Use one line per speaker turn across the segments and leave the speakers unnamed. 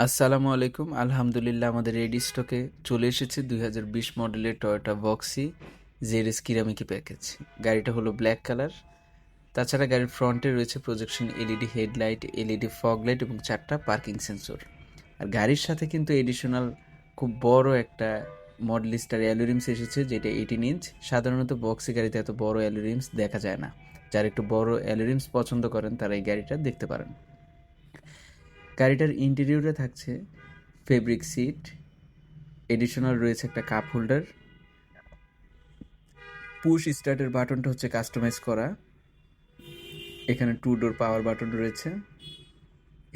আসসালামু আলাইকুম। আলহামদুলিল্লাহ আমাদের রেডি স্টকে চলে এসেছে 2020 মডেলের টয়োটা ভক্সি জেডএস কিরামিকি প্যাকেজ। গাড়িটা হলো ব্ল্যাক কালার। তাছাড়া গাড়ির ফ্রন্টে রয়েছে projection LED headlight, LED fog light এবং 4টা পার্কিং সেন্সর। আর গাড়ির সাথে কিন্তু এডিশনাল খুব বড় একটা মডেল স্টার অ্যালুরিমস এসেছে, যেটা 18 ইঞ্চ। সাধারণত বক্সি গাড়িতে এত বড় অ্যালুরিমস দেখা যায় না। যারা একটু বড় অ্যালুরিমস পছন্দ করেন তারা এই গাড়িটা দেখতে পারেন। গাড়িটার ইন্টেরিয়রে থাকছে ফেব্রিক সিট, এডিশনাল রয়েছে একটা কাপ হোল্ডার। পুশ স্টার্টের বাটনটা হচ্ছে কাস্টমাইজ করা। এখানে 2 ডোর পাওয়ার বাটন রয়েছে।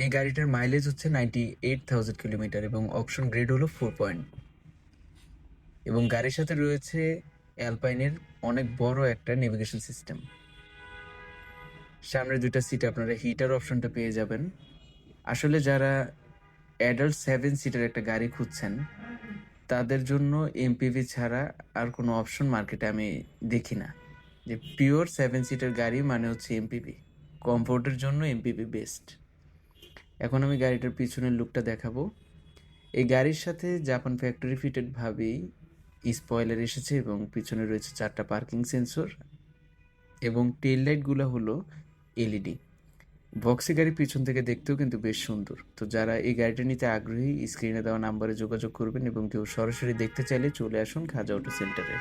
এই গাড়িটার মাইলেজ হচ্ছে 98,000 কিলোমিটার এবং অপশন গ্রেড হলো 4 এবং গাড়ির সাথে রয়েছে অ্যালপাইনের অনেক বড় একটা নেভিগেশন সিস্টেম। সামনের 2টা সিটে আপনারা হিটার অপশনটা পেয়ে যাবেন। আসলে যারা অ্যাডাল্ট 7 সিটার একটা গাড়ি খুঁজছেন তাদের জন্য এমপিভি ছাড়া আর কোনো অপশন মার্কেটে আমি দেখি না। যে পিওর 7 সিটার গাড়ি মানে হচ্ছে এমপিভি। কমফোর্টের জন্য এমপিভি বেস্ট। এখন আমি গাড়িটার পিছনের লুকটা দেখাবো। এই গাড়ির সাথে জাপান ফ্যাক্টরি ফিটেড ভাবেই স্পয়লার এসেছে এবং পিছনে রয়েছে 4টা পার্কিং সেন্সর এবং টেল লাইটগুলো হলো এলইডি। ভক্সি গাড়ি পিছন থেকে দেখতেও কিন্তু বেশ সুন্দর। তো যারা এই গাড়িটা নিতে আগ্রহী স্ক্রিনে দেওয়া নাম্বারে যোগাযোগ করবেন এবং কেউ সরাসরি দেখতে চাইলে চলে আসুন খাজা অটো সেন্টারে।